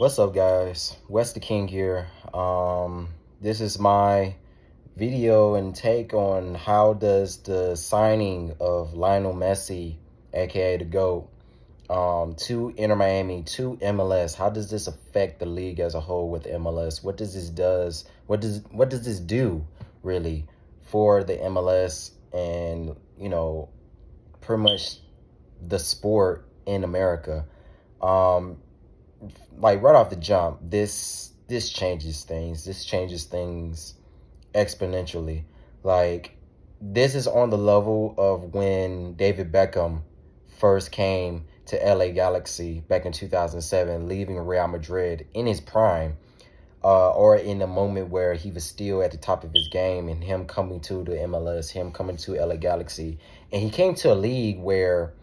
What's up, guys? Wes the King here. This is my video and take on how does the signing of Lionel Messi, aka the GOAT, to Inter Miami to MLS. How does this affect the league as a whole with MLS? What does this does? What does this do really for the MLS and pretty much the sport in America? Um, like right off the jump, this changes things. This changes things exponentially. Like this is on the level of when David Beckham first came to LA Galaxy back in 2007, leaving Real Madrid in his prime, or in the moment where he was still at the top of his game, and him coming to the MLS, him coming to LA Galaxy, and he came to a league where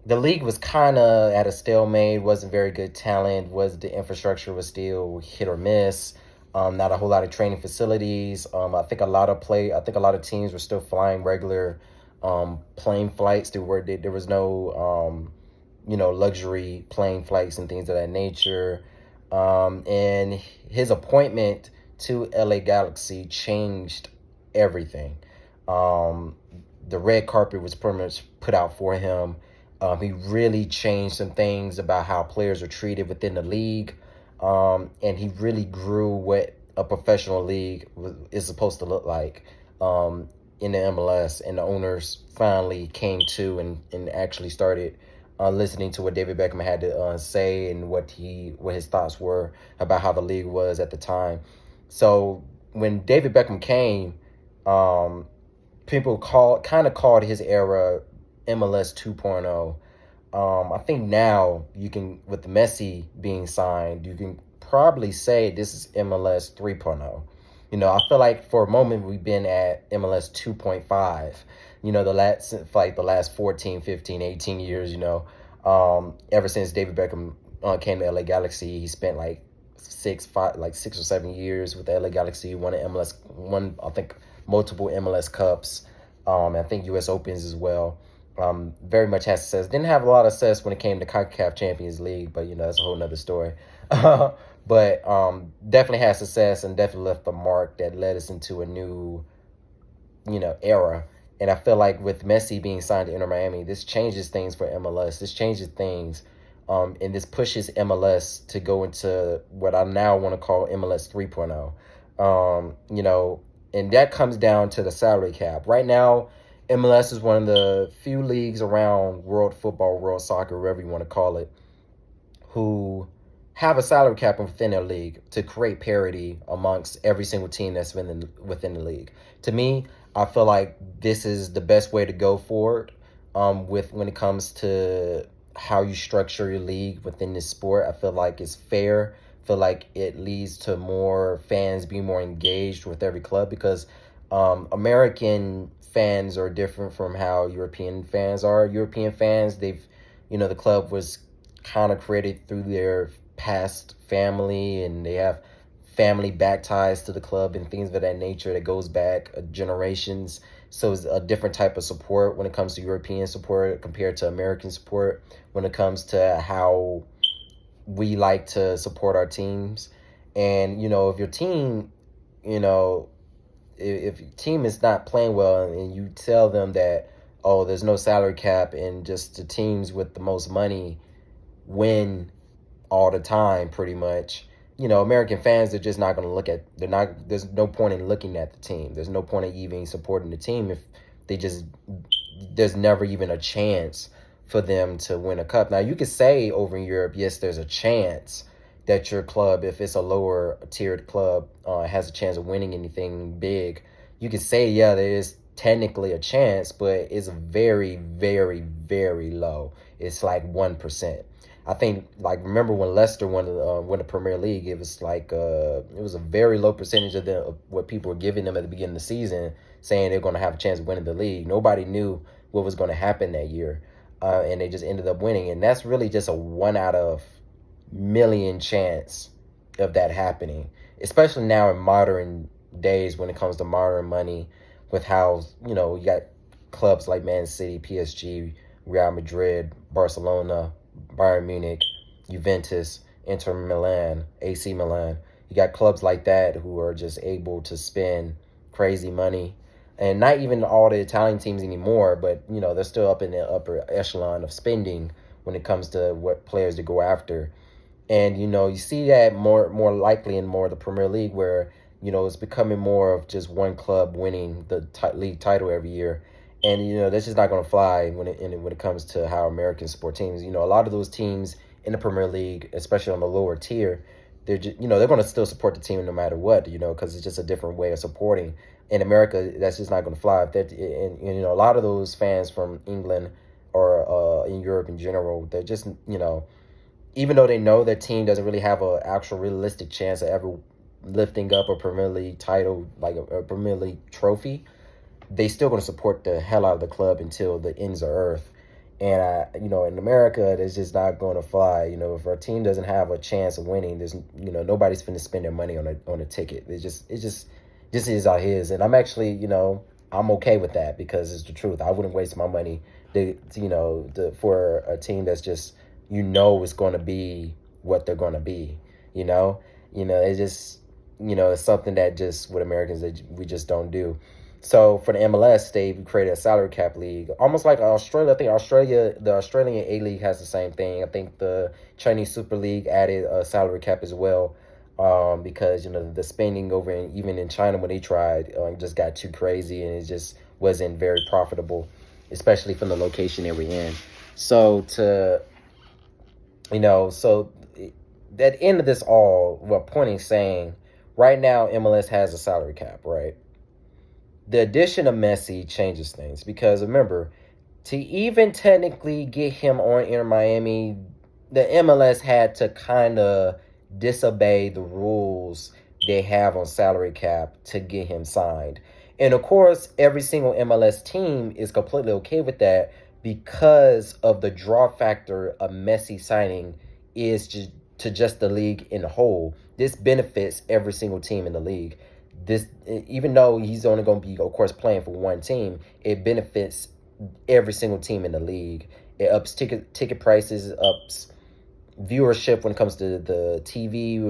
the league was kind of at a stalemate. Wasn't very good talent. Was the infrastructure was still hit or miss. Not a whole lot of training facilities. I think a lot of play. I think a lot of teams were still flying regular plane flights. There was no luxury plane flights and things of that nature. And his appointment to LA Galaxy changed everything. The red carpet was pretty much put out for him. He really changed some things about how players are treated within the league. And he really grew what a professional league is supposed to look like in the MLS. And the owners finally came to and actually started listening to what David Beckham had to say and what his thoughts were about how the league was at the time. So when David Beckham came, people called his era MLS 2.0. I think now you can, with Messi being signed, you can probably say this is MLS 3.0. I feel like for a moment we've been at MLS 2.5. The last 14, 15, 18 years. Ever since David Beckham came to LA Galaxy, he spent like 6 or 7 years with the LA Galaxy. Won an MLS, I think multiple MLS Cups. I think U.S. Opens as well. Very much had success. Didn't have a lot of success when it came to CONCACAF Champions League, but that's a whole nother story. But definitely had success and definitely left a mark that led us into a new, era. And I feel like with Messi being signed to Inter Miami, this changes things for MLS. This changes things, and this pushes MLS to go into what I now want to call MLS 3.0. And that comes down to the salary cap. Right now, MLS is one of the few leagues around world football, world soccer, whatever you want to call it, who have a salary cap within their league to create parity amongst every single team that's within the league. To me, I feel like this is the best way to go forward when it comes to how you structure your league within this sport. I feel like it's fair. I feel like it leads to more fans being more engaged with every club because American fans are different from how European fans are. European fans, the club was kind of created through their past family, and they have family back ties to the club and things of that nature that goes back generations. So it's a different type of support when it comes to European support compared to American support when it comes to how we like to support our teams. And, if your team, if your team is not playing well and you tell them that, oh, there's no salary cap and just the teams with the most money win all the time, pretty much, American fans are just not going to there's no point in looking at the team. There's no point in even supporting the team if there's never even a chance for them to win a cup. Now, you could say over in Europe, yes, there's a chance that your club, if it's a lower tiered club, has a chance of winning anything big. You could say, yeah, there is technically a chance, but it's very, very, very low. It's like 1%. I think, remember when Leicester won the Premier League, it was it was a very low percentage of what people were giving them at the beginning of the season, saying they're going to have a chance of winning the league. Nobody knew what was going to happen that year, and they just ended up winning. And that's really just a 1 out of million chance of that happening, especially now in modern days when it comes to modern money, with how you got clubs like Man City, PSG, Real Madrid, Barcelona, Bayern Munich, Juventus, Inter Milan, AC Milan. You got clubs like that who are just able to spend crazy money. And not even all the Italian teams anymore, but they're still up in the upper echelon of spending when it comes to what players to go after. And you see that more likely in more of the Premier League, where it's becoming more of just one club winning the league title every year. And that's just not going to fly when it comes to how American sport teams. A lot of those teams in the Premier League, especially on the lower tier, they're just, they're going to still support the team no matter what, because it's just a different way of supporting. In America, that's just not going to fly. And a lot of those fans from England or in Europe in general, they're just even though they know their team doesn't really have an actual realistic chance of ever lifting up a Premier League title, like a Premier League trophy, they still going to support the hell out of the club until the ends of earth. And in America, it's just not going to fly. If our team doesn't have a chance of winning, there's nobody's finna spend their money on a ticket. It just is how it is. And I'm actually I'm okay with that, because it's the truth. I wouldn't waste my money for a team that's just it's going to be what they're going to be. It's just it's something that just with Americans that we just don't do. So for the MLS, they created a salary cap league, almost like Australia. I think the Australian A League has the same thing. I think the Chinese Super League added a salary cap as well, because the spending even in China when they tried just got too crazy, and it just wasn't very profitable, especially from the location they were in. So so at the end of this all, what point is saying, right now MLS has a salary cap, right? The addition of Messi changes things, because remember, to even technically get him on Inter Miami, the MLS had to kind of disobey the rules they have on salary cap to get him signed. And of course, every single MLS team is completely okay with that, because of the draw factor of Messi signing is just the league in the whole. This benefits every single team in the league. This, even though he's only going to be, of course, playing for one team, it benefits every single team in the league. It ups ticket prices, it ups viewership when it comes to the TV,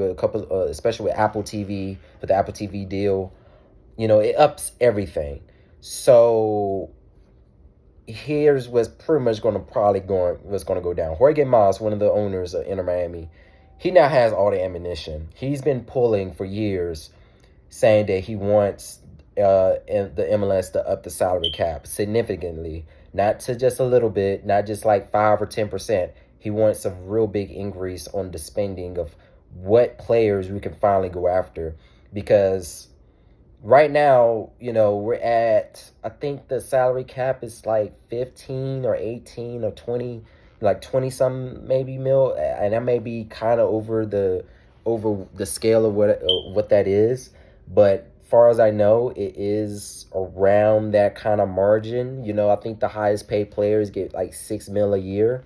especially with Apple TV, with the Apple TV deal. It ups everything. So here's what's pretty much what's going to go down. Jorge Mas, one of the owners of Inter Miami, he now has all the ammunition. He's been pulling for years, saying that he wants the MLS to up the salary cap significantly, not to just a little bit, not just like 5 or 10%. He wants a real big increase on the spending of what players we can finally go after, because right now, we're at, I think the salary cap is like 15 or 18 or 20, like 20 some maybe mil, and that may be kind of over the scale of what that is. But far as I know, it is around that kind of margin. I think the highest paid players get like 6 mil a year,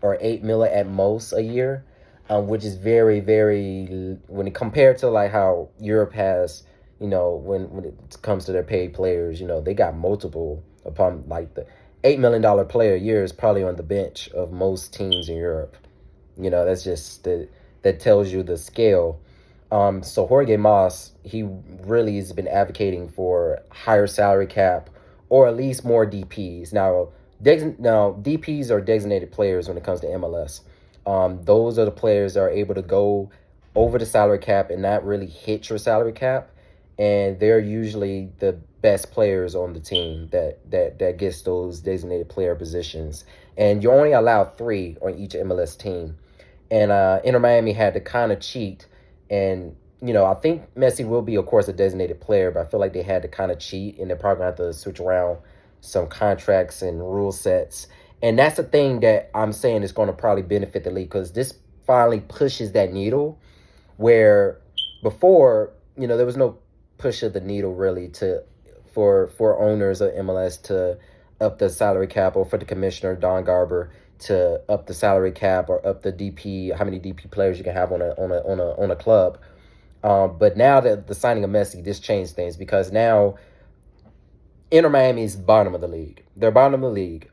or 8 mil at most a year, which is very, very, when it compared to like how Europe has, when it comes to their paid players, they got multiple upon, like the $8 million player a year is probably on the bench of most teams in Europe. That's just that tells you the scale. So Jorge Mas, he really has been advocating for higher salary cap, or at least more DPs. Now DPs are designated players when it comes to MLS. Those are the players that are able to go over the salary cap and not really hit your salary cap, and they're usually the best players on the team that gets those designated player positions. And you're only allowed 3 on each MLS team. And Inter Miami had to kind of cheat. And, I think Messi will be, of course, a designated player, but I feel like they had to kind of cheat, and they're probably going to have to switch around some contracts and rule sets. And that's the thing that I'm saying is going to probably benefit the league, because this finally pushes that needle, where before, there was no push of the needle really for owners of MLS to up the salary cap, or for the commissioner, Don Garber, to up the salary cap, or up the DP, how many DP players you can have on a club. But now that the signing of Messi, this changed things, because now Inter Miami is bottom of the league. They're bottom of the league.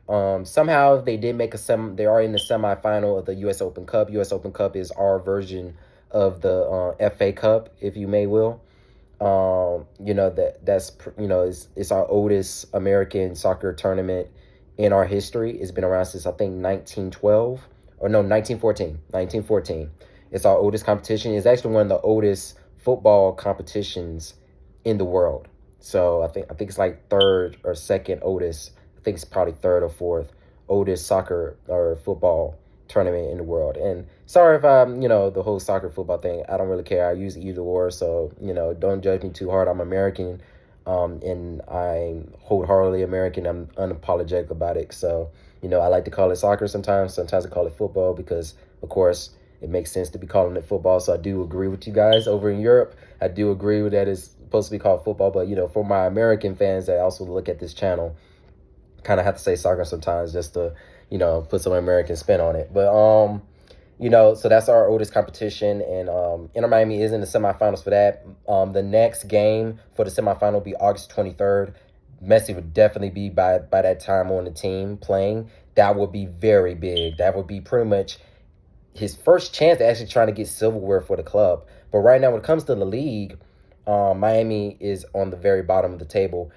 Somehow they did make They are in the semifinal of the U.S. Open Cup. U.S. Open Cup is our version of the FA Cup, if you may will. It's our oldest American soccer tournament in our history. It's been around since I think 1912 or no 1914. 1914. It's our oldest competition. It's actually one of the oldest football competitions in the world. So I think it's like third or second oldest. I think it's probably third or fourth oldest soccer or football tournament in the world. And sorry if I'm, the whole soccer football thing. I don't really care. I use either or. So, don't judge me too hard. I'm American, and I'm wholeheartedly American. I'm unapologetic about it. So, I like to call it soccer sometimes. Sometimes I call it football because, of course, it makes sense to be calling it football. So I do agree with you guys over in Europe. I do agree with that it's supposed to be called football. But, for my American fans that also look at this channel, kind of have to say soccer sometimes just to, put some American spin on it. But, so that's our oldest competition. And Inter Miami is in the semifinals for that. The next game for the semifinal will be August 23rd. Messi would definitely be by that time on the team playing. That would be very big. That would be pretty much his first chance at actually trying to get silverware for the club. But right now, when it comes to the league, Miami is on the very bottom of the table.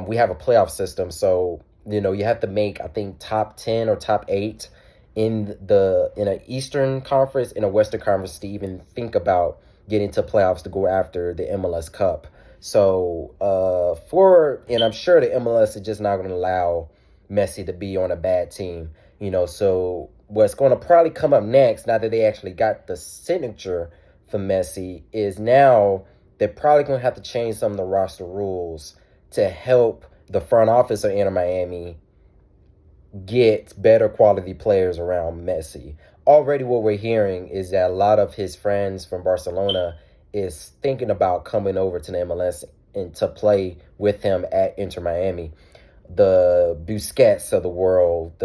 We have a playoff system, so you have to make, I think, top 10 or top 8 in an Eastern Conference, in a Western Conference, to even think about getting to playoffs to go after the MLS Cup. So and I'm sure the MLS is just not going to allow Messi to be on a bad team. So what's going to probably come up next, now that they actually got the signature for Messi, is now they're probably going to have to change some of the roster rules to help the front office of Inter Miami get better quality players around Messi. Already what we're hearing is that a lot of his friends from Barcelona is thinking about coming over to the MLS and to play with him at Inter Miami. The Busquets of the world,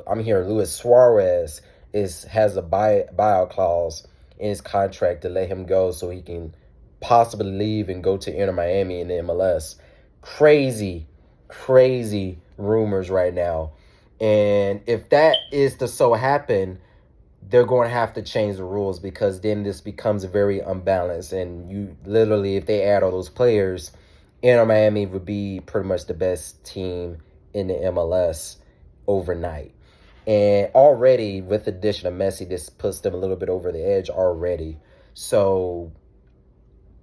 I'm hearing Luis Suarez has a buyout clause in his contract to let him go so he can possibly leave and go to Inter Miami in the MLS. Crazy, crazy rumors right now. And if that is to so happen, they're going to have to change the rules, because then this becomes very unbalanced. And you literally, if they add all those players, Inter Miami would be pretty much the best team in the MLS overnight. And already with the addition of Messi, this puts them a little bit over the edge already. So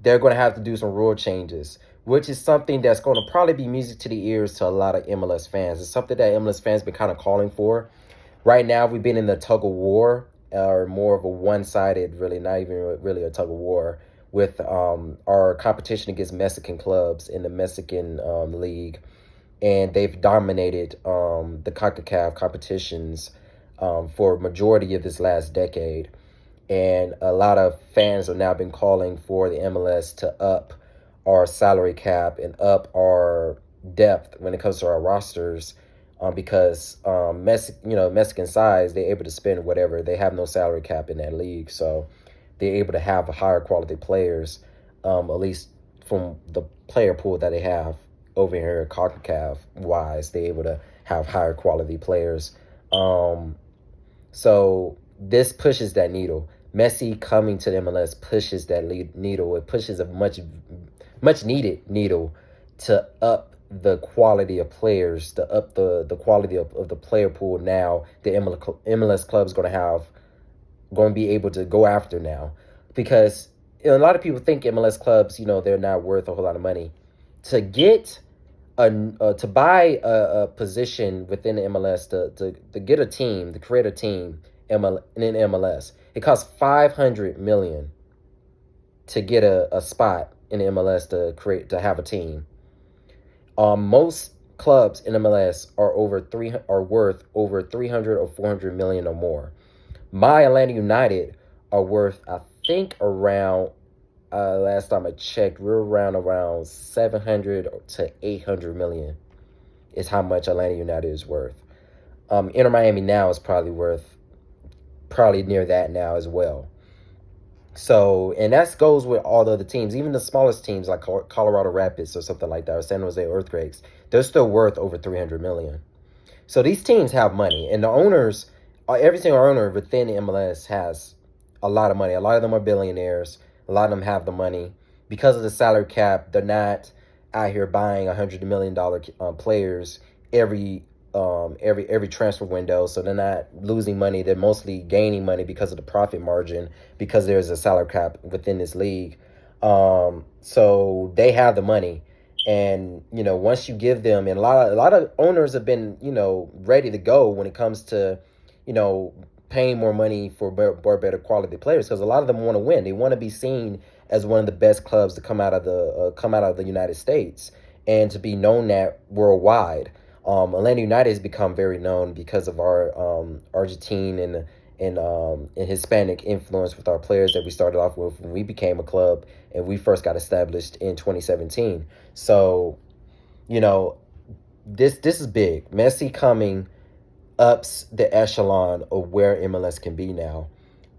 they're going to have to do some rule changes, which is something that's going to probably be music to the ears to a lot of MLS fans. It's something that MLS fans been kind of calling for. Right now, we've been in the tug of war, or more of a one-sided, really, not even really a tug of war, with our competition against Mexican clubs in the Mexican league. And they've dominated the CONCACAF competitions for a majority of this last decade. And a lot of fans have now been calling for the MLS to up our salary cap and up our depth when it comes to our rosters, because Mexican size, they're able to spend whatever. They have no salary cap in that league, so they're able to have higher quality players, at least from the player pool that they have over here at CONCACAF wise. They're able to have higher quality players. So this pushes that needle. Messi coming to the MLS pushes that needle. It pushes a much needed needle to up the quality of players, to up the quality of the player pool. Now the MLS club is going to be able to go after now, because a lot of people think MLS clubs, they're not worth a whole lot of money. To get to buy a position within the MLS, to get a team, to create a team in MLS, it costs $500 million to get a spot in the MLS to have a team. Most clubs in MLS are worth over 300 or 400 million or more. My Atlanta United are worth, I think, around, last time I checked, we're around 700 to 800 million is how much Atlanta United is worth. Inter Miami now is probably near that now as well. So, and that goes with all the other teams, even the smallest teams like Colorado Rapids or something like that, or San Jose Earthquakes. They're still worth over 300 million. So these teams have money, and the owners, every single owner within the MLS has a lot of money. A lot of them are billionaires. A lot of them have the money because of the salary cap. They're not out here buying $100 million players every every transfer window. So they're not losing money. They're mostly gaining money because of the profit margin, because there's a salary cap within this league. So they have the money. And once you give them, and a lot of owners have been ready to go when it comes to you know paying more money for better quality players, because a lot of them want to win. They want to be seen as one of the best clubs to come out of the United States, and to be known that worldwide. Atlanta United has become very known because of our Argentine and Hispanic influence with our players that we started off with when we became a club and we first got established in 2017. So, you know, this is big. Messi coming ups the echelon of where MLS can be now.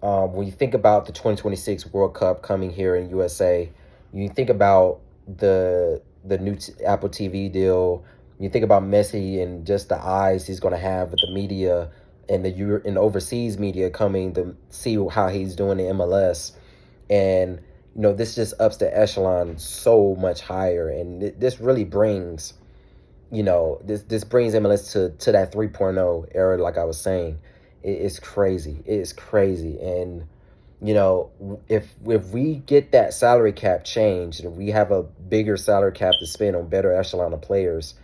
When you think about the 2026 World Cup coming here in USA, you think about the new Apple TV deal. You think about Messi and just the eyes he's going to have with the media and the overseas media coming to see how he's doing in MLS, and this just ups the echelon so much higher, and this really brings this brings MLS to that 3.0 era, like I was saying. It's crazy. It's crazy. And if we get that salary cap changed and we have a bigger salary cap to spend on better echelon of players,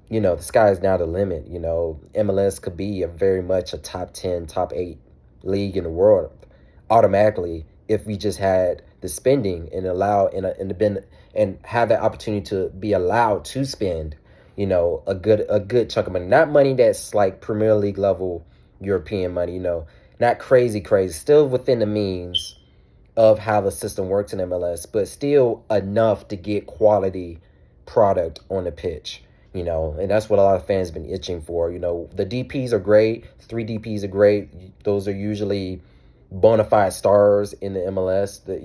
the sky is now the limit. MLS could be a very much a top 10, top 8 league in the world automatically if we just had the spending and and have that opportunity to be allowed to spend a good chunk of money. Not money that's like Premier League level European money, not crazy, still within the means of how the system works in MLS, but still enough to get quality product on the pitch, and that's what a lot of fans have been itching for. The DPs are great, 3 DPs are great. Those are usually bona fide stars in the MLS that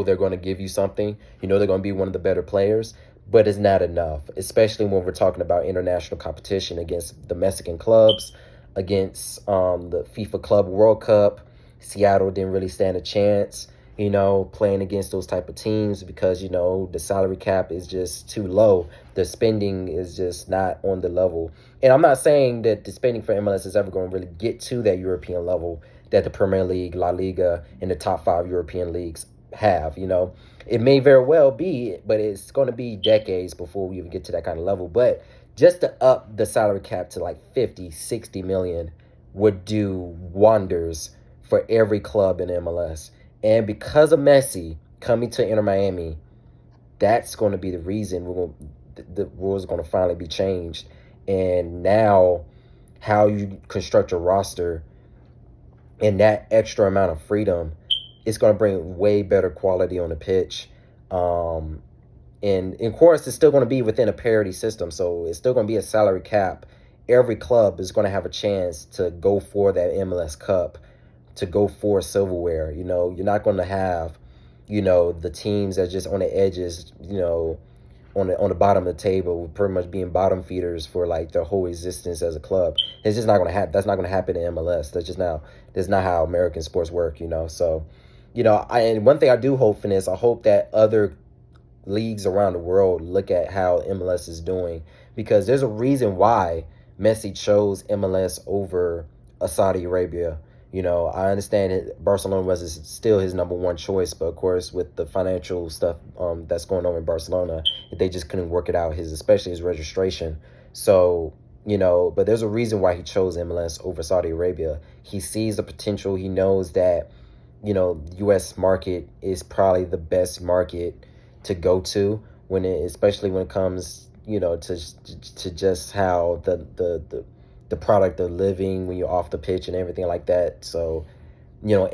they're going to give you something. They're going to be one of the better players, but it's not enough, especially when we're talking about international competition against the Mexican clubs, against the FIFA Club World Cup. Seattle didn't really stand a chance, playing against those type of teams because, the salary cap is just too low. The spending is just not on the level. And I'm not saying that the spending for MLS is ever going to really get to that European level that the Premier League, La Liga, and the top 5 European leagues have. It may very well be, but it's going to be decades before we even get to that kind of level. But just to up the salary cap to like 50, 60 million would do wonders for every club in MLS. And because of Messi coming to Inter Miami, that's going to be the reason the rules are going to finally be changed. And now how you construct your roster and that extra amount of freedom, it's going to bring way better quality on the pitch. And of course, it's still going to be within a parity system. So it's still going to be a salary cap. Every club is going to have a chance to go for that MLS Cup, to go for silverware. You're not going to have, the teams that just on the edges, on the bottom of the table, pretty much being bottom feeders for like their whole existence as a club. It's just not going to happen. That's not going to happen in MLS. That's not how American sports work. So, and one thing I do hope in is I hope that other leagues around the world look at how MLS is doing, because there's a reason why Messi chose MLS over a Saudi Arabia. I understand Barcelona was still his number one choice, but of course with the financial stuff that's going on in Barcelona, they just couldn't work it out, especially his registration. So, but there's a reason why he chose MLS over Saudi Arabia. He sees the potential. He knows that, U.S. market is probably the best market to go to especially when it comes, to just how the product of living when you're off the pitch and everything like that. So, we're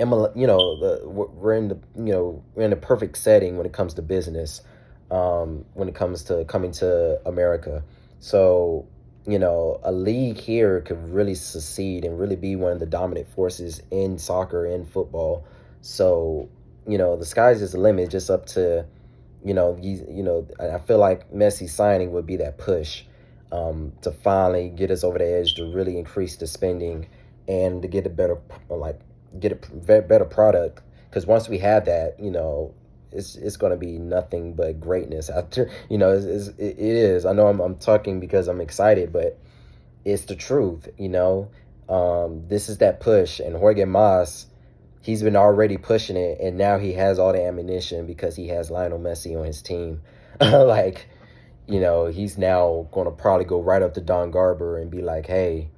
in the perfect setting when it comes to business, when it comes to coming to America. So, a league here could really succeed and really be one of the dominant forces in soccer and football. So, the sky's just the limit. Just up to, I feel like Messi signing would be that push, to finally get us over the edge, to really increase the spending and to get a better, like, get a better product. Because once we have that, it's going to be nothing but greatness after. It is. I know I'm talking because I'm excited, but it's the truth. This is that push, and Jorge Mas, he's been already pushing it, and now he has all the ammunition because he has Lionel Messi on his team. Like, he's now going to probably go right up to Don Garber and be like, hey,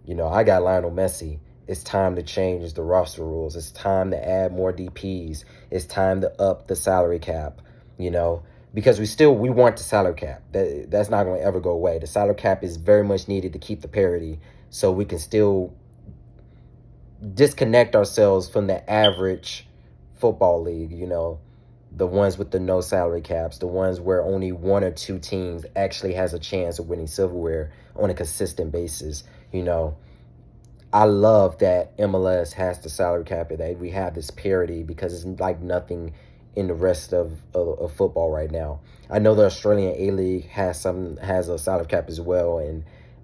I got Lionel Messi. It's time to change the roster rules. It's time to add more DPs. It's time to up the salary cap, because we want the salary cap. That's not going to ever go away. The salary cap is very much needed to keep the parity, so we can still disconnect ourselves from the average football league, the ones with the no salary caps, the ones where only one or two teams actually has a chance of winning silverware on a consistent basis. I love that MLS has the salary cap and that we have this parity, because it's like nothing in the rest of football right now. I know the Australian A-League has a salary cap as well,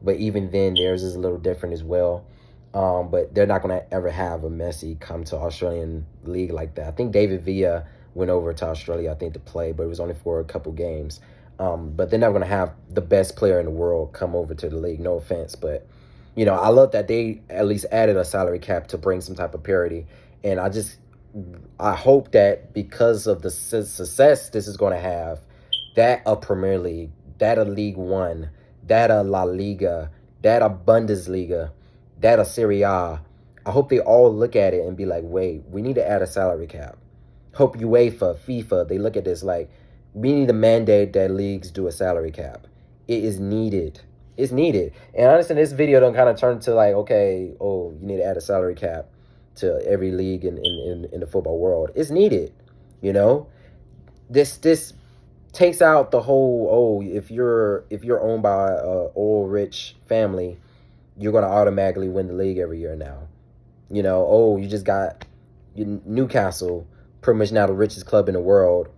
but even then theirs is a little different as well. But they're not going to ever have a Messi come to Australian league like that. I think David Villa went over to Australia, I think, to play, but it was only for a couple games. But they're not going to have the best player in the world come over to the league. No offense, but I love that they at least added a salary cap to bring some type of parity. And I hope that because of the success this is going to have, that a Premier League, that a League One, that a La Liga, that a Bundesliga, that a Serie A, I hope they all look at it and be like, wait, we need to add a salary cap. Hope UEFA, FIFA, they look at this like, we need to mandate that leagues do a salary cap. It is needed. It's needed. And honestly, this video don't kind of turn to like, okay, oh, you need to add a salary cap to every league in the football world. It's needed. This takes out the whole, oh, if you're owned by a oil rich family, you're going to automatically win the league every year now. Oh, you just got Newcastle, pretty much now the richest club in the world.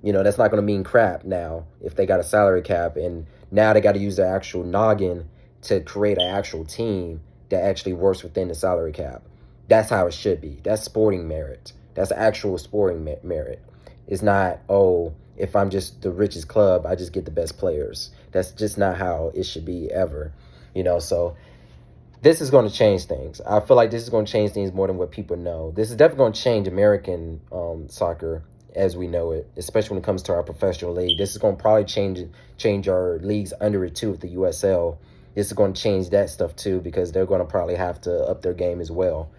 That's not going to mean crap now if they got a salary cap, and now they got to use their actual noggin to create an actual team that actually works within the salary cap. That's how it should be. That's sporting merit. That's actual sporting merit. It's not, oh, if I'm just the richest club, I just get the best players. That's just not how it should be ever. So this is going to change things. I feel like this is going to change things more than what people know. This is definitely going to change American soccer as we know it, especially when it comes to our professional league. This is going to probably change our leagues under it too, with the USL. This is going to change that stuff too, because they're going to probably have to up their game as well.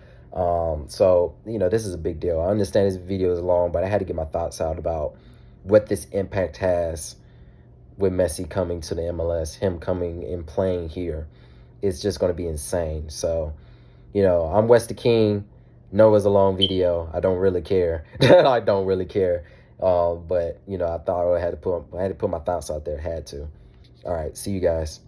So, this is a big deal. I understand this video is long, but I had to get my thoughts out about what this impact has with Messi coming to the MLS, him coming and playing here. It's just going to be insane. So, I'm West the King. No, it's a long video. I don't really care. I don't really care. But I thought I had to put my thoughts out there. Had to. All right. See you guys.